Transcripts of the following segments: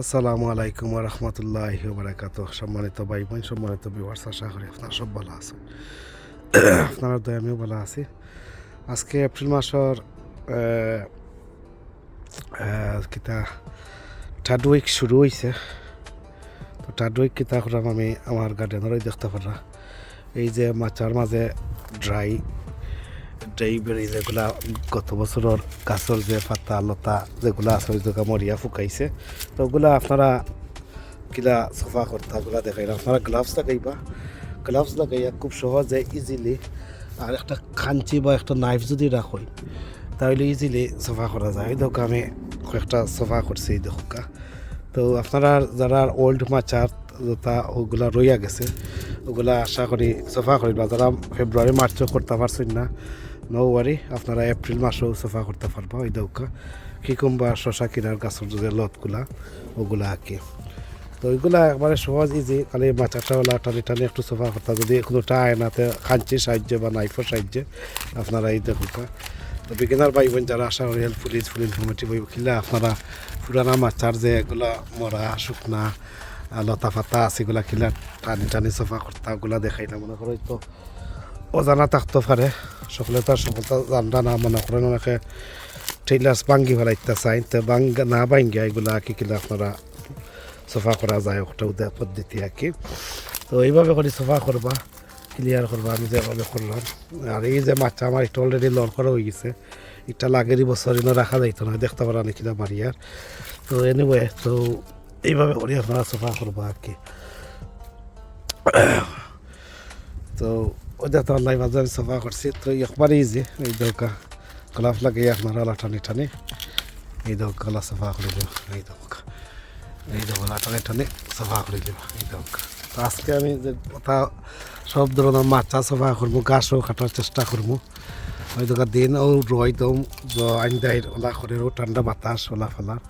আসসালামু আলাইকুম রহমতুল্লাহি বারাকাতুহ। সম্মানিত ভাই বোন, সম্মানিত ভিউয়ার্স, আশা করি আপনারা সব ভালো আছেন। আপনারা দয়া আমিও ভালো আছি। আজকে এপ্রিল মাসের কিতা থার্ড উইক শুরু হয়েছে। তো থার্ড উইক কিতা করলাম আমি আমার গার্ডেনেরই দেখতে পারলাম এই যে মাচার মাঝে ড্রাই বেরি যেগুলা গত বছরের গাছের যে পাতা লতা যেগুলো আছে ওইগুলো মরিয়া ফুকাইছে। তো ওগুলা আপনারা কিলা সফা করতে ওগুলা দেখাইলাম। আপনারা গ্লাভস লাগাইবা, গ্লাভস লাগাইয়া খুব সহজে ইজিলি আর একটা খাঞ্চি বা একটা নাইফ যদি রাখই তাহলে ইজিলি সফা করা যায়। এই দেখো আমি কয়েকটা সফা করছি এই দেখা। তো আপনারা যারা ওল্ড মাচার যেটা ওগুলা রইয়া গেছে ওগুলা আশা করি সফা করিবা। যারা ফেব্রুয়ারি মার্চও করতে পারছেন না, নো ওয়ারি, আপনারা এপ্রিল মাসেও সফা করতে পারবা। ওই দৌকা কিকুম্বা শশা কিনার গাছের যে লতগুলা ওগুলা আঁকি। তো ওইগুলা একবারে সহজ ইজি, খালি মাচাটা ওলা টানি টানি একটু সফা করতে, যদি কোনোটা আয়নাতে খাঞ্চির সাহায্যে বা নাইফের সাহায্যে আপনারা এই দেখুকা। তো বিগিনার ভাই বোন যারা আশা করি হেল্পফুল ইনফরমেটিভ হইব কিলা আপনারা পুরানা মাচার যে এগুলা মরা শুকনা লতা পাতা আছে এগুলা কিলা টানি টানি সফা করতা ওগুলা দেখাইলাম। মনে করো তো অজানা থাকতে পারে, সকলে তো আর সকলটা জানটা না, মনে করেন অনেকে টেইলার্স ভাঙ্গি ফেলাইতে চাই, তো না ভাঙ্গিয়া এগুলা আঁকি কিলা আপনারা সফা করা যায় একটা উদয় পদ্ধতি আঁকি। তো এইভাবে করে সফা করবা, ক্লিয়ার করবা আমি যেভাবে করলাম। আর এই যে মাছটা আমার একটু অলরেডি লড় করা হয়ে গেছে, এটা লাগেরই বছর ইনো রাখা যাইতো না, দেখতে পারা নাকিলা বাড়িয়ার। তো এনিওয়ে তো এইভাবে করে আপনারা সফা করবা আর কি। তো ওই দেখতে পারলাই মাঝে আমি সফা করছি। তো একবারই ইজি, এই দৌকা গোলাপ লাগিয়ে আপনারা আলা টানি টানি এই দৌকা গলা সফা করে দেব। এই দৌকা এই দৌকা টানি টানি সফা করে দেব এই দৌকা। তো আজকে আমি যে কথা সব ধরনের মাছা সফা করবো, গাছও কাটার চেষ্টা করবো। ওই দোকা দিন ও রয় দম আইন দেয় ওলা করে ঠান্ডা বাতাস ওলা ফেলার।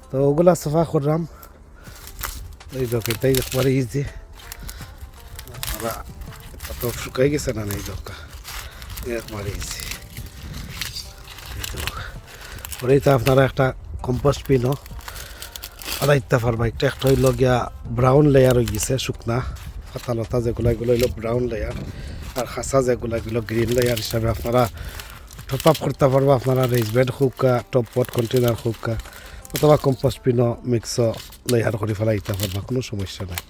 তো ওগুলা সফা করলাম এই দোকে, তাই একবারে ইজি। তো শুকাই গেছে না এই দোকা, একবারে ইজি। পরেই তো আপনারা একটা কম্পোস্ট পিনও আলাইতে পারবা। একটা হইল গিয়া ব্রাউন লেয়ার হয়ে গেছে, শুকনা পাতা লতা যেগুলো এগুলো হইলো ব্রাউন লেয়ার, আর খাঁচা যেগুলো এগুলো গ্রিন লেয়ার হিসাবে আপনারা টপ আপ করতে পারবা। আপনারা রেজ বেড হোক, টপ পট কন্টেনার হোক, অথবা কম্পোস্ট পিনও মিক্স লেয়ার করে ফেলাইতে পারবা, কোনো সমস্যা নাই।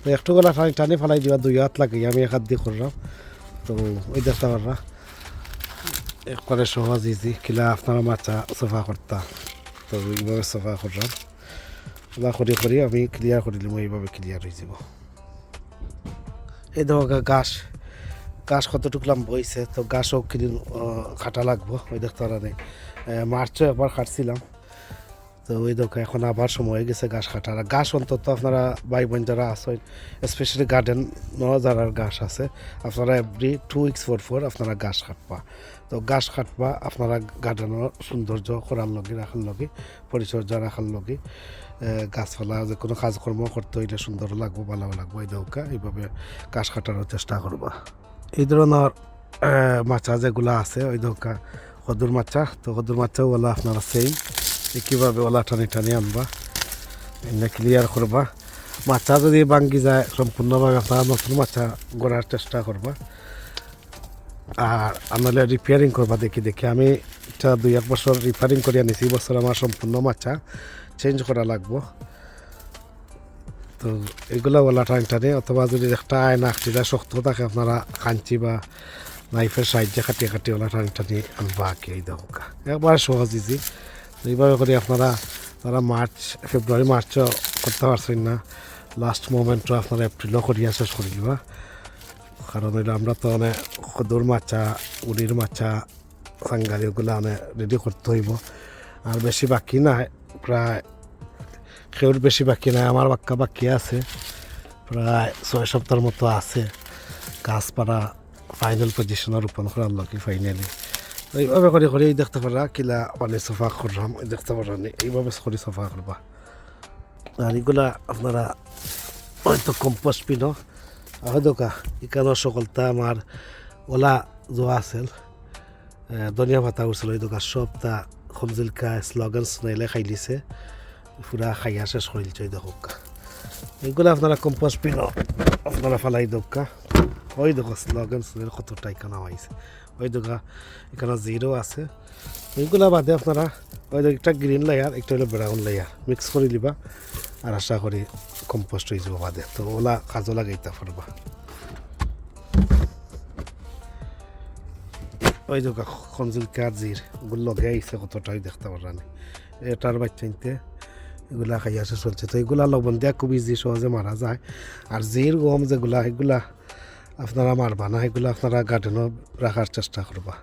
তো একটু গলা টানি টানি ফেলাই দিবা, 2 হাত লাগে, আমি 1 হাত দিয়ে করলাম। তো ওই দেখতে পারবা একবারে সহজ ইজি কিলা আপনারা মাছা সফা করতা। তো এইভাবে সফা করলাম, ওলা করি আমি ক্লিয়ার করে দিলাম, এইভাবে ক্লিয়ার হয়ে যাব। এই দেখো গাছ কতটুকলাম বইছে, তো গাছও কিদিন কাটা লাগবো। ওই দেখতে পারা নেই, মার্চও একবার কাটছিলাম। তো ওই দেখো এখন আবার সময় হয়ে গেছে গাছ কাটার। গাছ অন্তত আপনারা ভাই বোন যারা আছেন, স্পেশালি গার্ডেন যারা গাছ আছে, আপনারা এভরি 2 উইকস পর আপনারা গাছ কাটবা। তো গাছ কাটবা আপনারা গার্ডেনের সৌন্দর্য করার লগে রাখার লগে, পরিচর্যা রাখার লগে, গাছপালা যে কোনো কাজকর্ম করতে হইলে সুন্দর লাগবো, ভালো লাগবো। এই দৌকা এইভাবে গাছ কাটানোর চেষ্টা করবা। এই ধরনের মাছা যেগুলো আছে ওই দৌকা কদুর মাছা, তো কদুর মাছাও ওলা আপনারা সেম কীভাবে ওলা টানি টানি আনবা, এনে ক্লিয়ার করবা। মাছা যদি ভাঙ্গি যায় সম্পূর্ণভাবে আপনারা নতুন মাছা গড়ার চেষ্টা করবা। আর আনলে রিপেয়ারিং করবা দেখি আমি এটা 2-1 বছর রিপেয়ারিং করে আনিছি, বছর আমার সম্পূর্ণ মাছা চেঞ্জ করা লাগবো। তো এগুলো ওলা টানি টানি, অথবা যদি একটা আয়না আঁকটিটা শক্ত থাকে আপনারা কাঞ্চি বা নাইফের সাহায্যে কাটিয়ে ওলা টানি টানি আনবা আঁকি। এই দেখা একবার সহজ ইজি। এইভাবে করে আপনারা যারা ফেব্রুয়ারি মার্চও করতে পারছেন না, লাস্ট মোমেন্টও আপনারা এপ্রিলও করিয়া শেষ করে দিবা। কারণ হইলো আমরা তো অনেক কদুর মাছা, উড়ির মাছা, সাঙ্গালি ওগুলো অনেক রেডি করতে হইব। আর বেশি বাকি নাই, প্রায় কেউর বেশি বাকি নাই, আমার বাকি আছে প্রায় 6 সপ্তাহের মতো আছে গাছপাড়া ফাইনাল পজিশনে রোপণ করার লগে ফাইনালি। তো এইভাবে করে দেখতে পারা কিলা অনেক সফা করলাম, দেখতে পারা এইভাবে করে সফা করবা। আর এগুলা আপনারা হয়তো কম্পোস্ট পিনও হয়তো এখানে সকলটা আমার ওলা যোৱা আছিল, ধনিয়া পাতা উঠছিল, এই দোকান সবটা খমজিলকা স্লোগান স্নাইলে খাই দিছে। পুরা খাইয়া শেষ করিলছে দেখো এইগুলো আপনারা কম্পোস্ট পিনো আপনারা ফালাই দোকা ওই দেখো স্লোগান কত টাইকা নামাইছে ওই দেখা এখানে জিরো আছে এইগুলা বাদে আপনারা ওই একটা গ্রিন লেয়ার একটা হলো ব্রাউন লেয়ার মিক্স করে দিবা আর আশা করি কম্পোস্ট হয়ে যাব বাদে তো ওলা কাজও লাগাইতে পারবা ওই দেখা খঞ্জুল কাজির ওগুলো লগে আইসে কতটাই দেখতে পারানি এটার বাচ্চাইতে এগুলা খাইয়া শেষ চলছে তো এগুলা লবণ দিয়া খুব ইজি সহজে মারা যায় আর জির গম যেগুলা এগুলা আপনারা মারবা না এগুলো আপনারা গার্ডেনও রাখার চেষ্টা করবা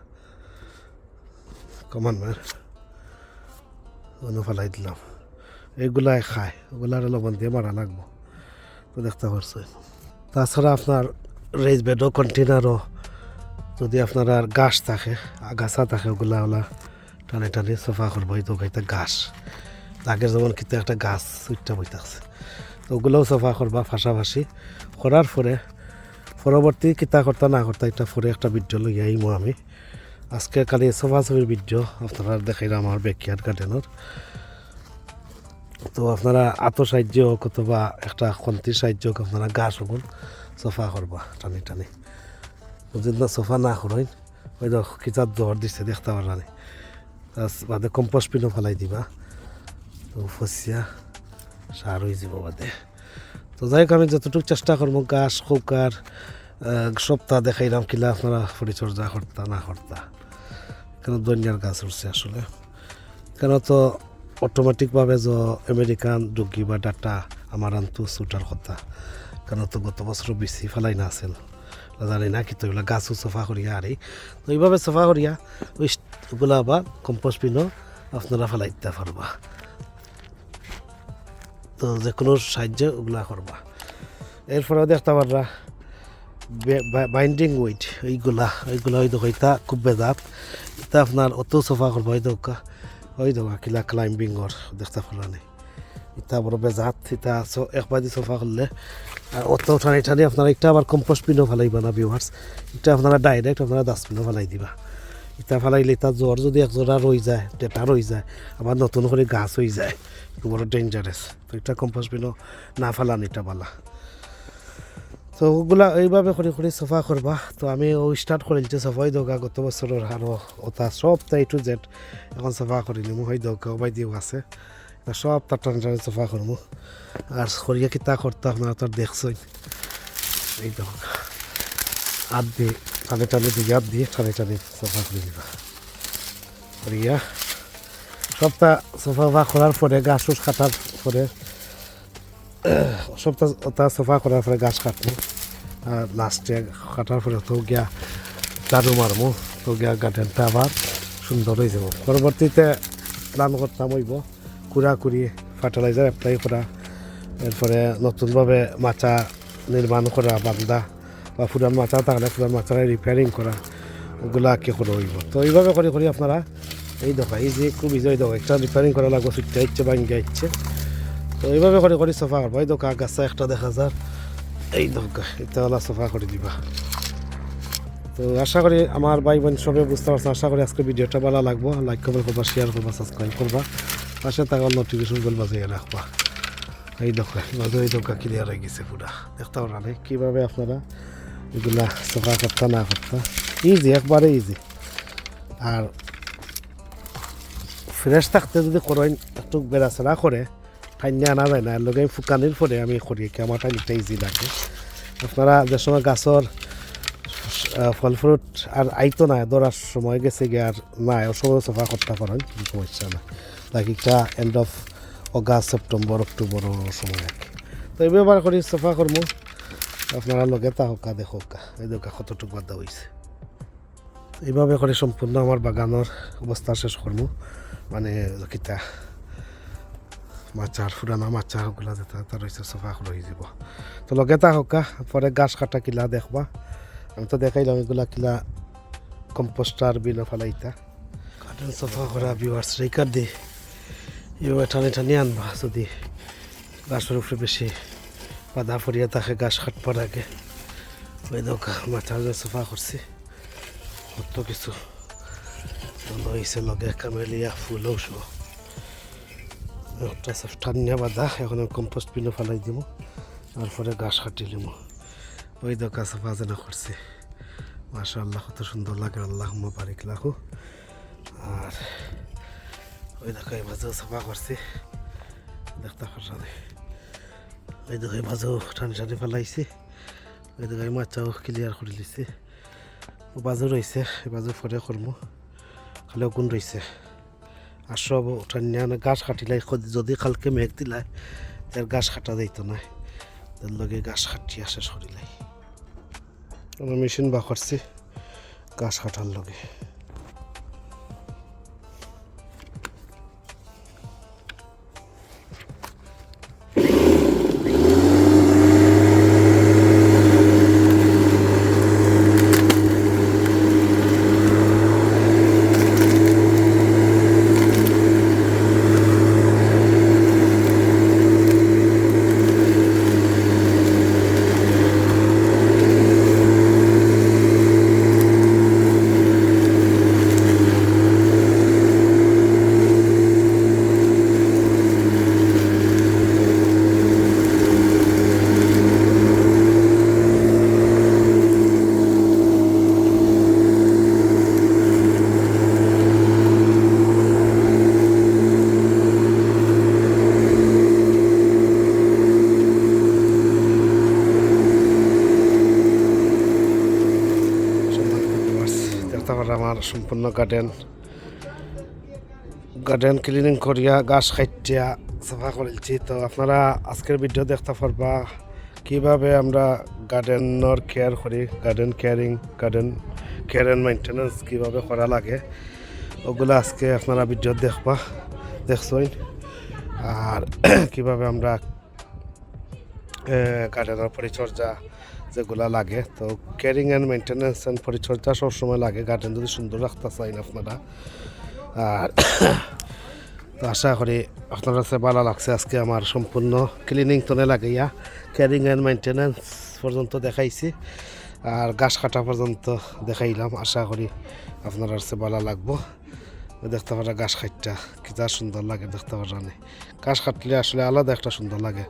কমানমের অন্য ফেলাই দিলাম এইগুলাই খায় ওগুলার লবণ দিয়ে মারা লাগবো তো দেখতে পারছেন তাছাড়া আপনার রেজ বেডও কন্টেনারও যদি আপনার আর গাছ থাকে আগাছা থাকে ওগুলা ওলা টানে টানে সফা করবো এই দোকাইতে ঘাস আগের যেমন কিন্তু একটা গাছ সুইটটা বই থাকছে তো ওগুলোও সফা করবা পাশাপাশি করার পরে পরবর্তী কিতা করতা না করতা এটা পরে একটা ভিডিও লইয়া আইমো আমি আজকে কালি সফাসফির ভিডিও আপনারা দেখাইলাম আমার ব্যাকয়ার্ড গার্ডেনের তো আপনারা আতো সাহায্য হোক অথবা একটা খন্তির সাহায্য হোক আপনারা গাছ ওগুন সফা করবা টানি টানি যদি না সফা না করেন ওই দেখ কিতাব জোর দিচ্ছে দেখতে পারানি তার বাদে কম্পোস্ট পিনও ফেলাই দিবা তো ফসিয়া সার হয়ে যাব বাদে তো যাই হোক আমি যতটুকু চেষ্টা করবো গাছ খোকার সপ্তাহ দেখাইলাম কিলা আপনারা পরিচর্যা করতা না করতা কেন দৈন্যার গাছ উঠছে আসলে কেন তো অটোমেটিকভাবে যে আমেরিকান ডুগি বা ডাটা আমার আনতো ছুটার কথা কেন তো গত বছরও বেশি ফেলাই না আছিল জানি না কিন্তু এগুলো গাছও সফা করিয়া আরে তো এইভাবে সফা করিয়া ওইগুলো আবার কম্পোস্ট পিনও আপনারা ফেলাই দিতে পারবা তো যে কোনো সাহায্যে ওগুলা করবা এরপরেও দেখতে পারবা বাইন্ডিং ওয়েট এইগুলা ওই দেখো এটা খুব বেজাত এটা আপনার অত সফা করবো ওই দেখা কিলা ক্লাইম্বিংর দেখতে পারা নেই এটা বড় বেজাত এটা একবার দিয়ে সফা করলে আর অত টানি টানি আপনারা এটা আবার কম্পোস্ট পিনও ফেলাইবা না ভিউয়ার্স এটা আপনারা ডাইরেক্ট আপনারা ডাস্টবিনও ফেলাই দিবা এটা ফেলাইলে এটা জ্বর যদি একজোড়া রয়ে যায় ডেটা রয়ে যায় আবার নতুন করে গাছ হয়ে যায় বড় ডেঞ্জারাস তো এটা কম্পোস্ট পিনও না ফেলান এটা বালা তো ওগুলা এইভাবে করে করে সফা করবা তো আমি স্টার্ট করিলছে সফাই দোকা গত বছরের আরও ওটা সব তাই টু জেড এখন সফা করিলি হয় দোকা ওবাই দিও আছে সব তার টান সফা করবো আর সরিয়া কিতা করতে আপনারা তো দেখছই এই দোকা হাত দিয়ে টানে টানে দিয়ে হাত দিয়ে টানে টানে সফা করে দিবা করিয়া সবটা সফা করার পরে গাছ কাটার পরে সপ্তাহ ওটা সফা করার পরে গাছ কাটবো আর লাস্টে কাটার পরে তো গিয়া ঝাড়ু মারবো তো গিয়া গার্ডেনটা আবার সুন্দর হয়ে যাব পরবর্তীতে প্ল্যান করতাম হইব কুড়ি ফার্টিলাইজার অ্যাপ্লাই করা এরপরে নতুনভাবে মাচা নির্মাণ করা বান্দা বা পুরান মাচা থাকলে পুরান মাচারে রিপেয়ারিং করা ওগুলা কি করে হইব তো এইভাবে করে করে আপনারা এই দেখা এই যে খুব ইজি দেখা একটা রিপেয়ারিং করা লাগবে ফিটটা ইচ্ছে ভাঙ্গিয়া ইচ্ছে তো এইভাবে করে করে সফা করবো এই দোকা গাছা একটা দেখা যার এই দোকা এটা হলো সফা করে দিবা তো আশা করি আমার ভাই বোন সবাই বুঝতে পারছে আশা করি আজকে ভিডিওটা ভালো লাগবো লাইক কমেন্ট করবা শেয়ার করবা সাবস্ক্রাইব করবা পাশে থাকা নোটিফিকেশন বেল বাজিয়ে রাখবা এই দোকা এই দোকা ক্লিয়ার হয়ে গেছে পুরা দেখতে পারা কীভাবে আপনারা এগুলা সফা করতে না করতে ইজি একবারে ইজি আর ফ্রেশ থাকতে যদি করেন একটু বেড়াচেরা করে ঠান্ডা আনা যায় না এর লগে ফুকানির পরে আমি করি আমার টাইমটা ইজি লাগে আপনারা যে সময় গাছর ফল ফ্রুট আর আইতো না ধরার সময় গেছে গিয়ে আর নাই ও সময় সফা করতে পারেন কোনো সমস্যা না লাইক একটা end of August September October সময় আর কি তো এই ব্যবহার করি সফা করবো আপনারা লগে তা হোকা দেখোকা এই দেখা কতটুকু বাধা হয়েছে এইভাবে করে সম্পূর্ণ আমার বাগানের অবস্থা শেষ করবো মানে কিতা মাচার পুরানা মাচা ওগুলা যেটা তার রয়েছে সফা হয়ে যাব তো লগে তা হোকা পরে গাছ কাটা কিলা দেখবা আমি তো দেখাইলাম এগুলা কিলা কম্পোস্টার বিনো ফেলাইতা গার্ডেন সফা করা ভিউয়ার্স রেকার দি এভাবে টানে টানি আনবা যদি গাছের উপরে বেশি বাধা পড়িয়া থাকে গাছ কাটবার আগে ওই দোকা মাচার সফা করছি কত কিছু হয়েছে লগে কামেলিয়া ফুলও একটা ঠান্ডা বাঁধা এখন কম্পোস্ট পিনও ফেলাই দিব, তারপরে ঘাস কাটি নিব। ওই তো গাছ বাজানা করছে, মাশাআল্লাহ কত সুন্দর লাগে, আল্লাহুম্মা বারিক লাহু। আর ওই দেখো এই বাজেও সাফা করছে, দেখতে পারছি। এই দেখো এই বাজেও ঠান্ডা ঠান্ডি ফেলাইছে, ওই দেখো এই মাছটাও ক্লিয়ার করে দিছে। ও বাজু রয়েছে, এই বাজু পরে করবো, খালি গুণ রয়েছে। আর সব ঠান্ডা গাছ কাটিলাই, যদি কালকে মেঘ দিলাই তার গাছ কাটা যাইত না, তার লগে গাছ কাটিয়া শেষ করিলাই। আমরা মেশিন বা করছি গাছ কাটার লগে। আমার সম্পূর্ণ গার্ডেন ক্লিনিং করিয়া গাছ কাটিয়া সাফা করেছি। তো আপনারা আজকের ভিডিও দেখতে পারবা কিভাবে আমরা গার্ডেনের কেয়ার করি, গার্ডেন কেয়ার অ্যান্ড মেনটেন্যান্স কীভাবে করা লাগে, ওগুলো আজকে আপনারা ভিডিও দেখছেন। আর কিভাবে আমরা গার্ডেনের পরিচর্যা যেগুলা লাগে, তো কেয়ারিং অ্যান্ড মেনটেন্যান্স অ্যান্ড পরিচর্যা সবসময় লাগে গার্ডেন যদি সুন্দর রাখতে চাইন আপনারা। আর তো আশা করি আপনার কাছে ভালো লাগছে আজকে আমার সম্পূর্ণ ক্লিনিং তনে লাগাইয়া কেয়ারিং অ্যান্ড মেনটেন্যান্স পর্যন্ত দেখাইছি, আর গাছ কাটা পর্যন্ত দেখাইলাম। আশা করি আপনার কাছে ভালো লাগবো। দেখতে পারা গাছ কাটটা কিতা সুন্দর লাগে, দেখতে পারা গাছ কাটলে আসলে আলাদা একটা সুন্দর লাগে।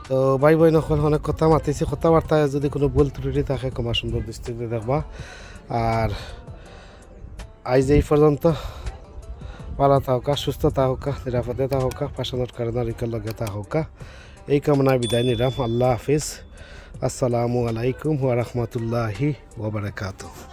তো ভাই বোন অনেক কথা মাতিছি, কথাবার্তায় যদি কোনো ভুল ত্রুটি থাকে ক্ষমা সুন্দর দৃষ্টিতে দেখবা। আর আজ এই পর্যন্ত ভালো থাকা, সুস্থ থাকা, নিরাপদে থাকা, পাশানোর কারণে রিকার লগে থাকা, এই কামনায় বিদায় নিলাম। আল্লাহ হাফিজ। আসসালামু আলাইকুম ওয়া রাহমাতুল্লাহি ওয়া বারাকাতুহু।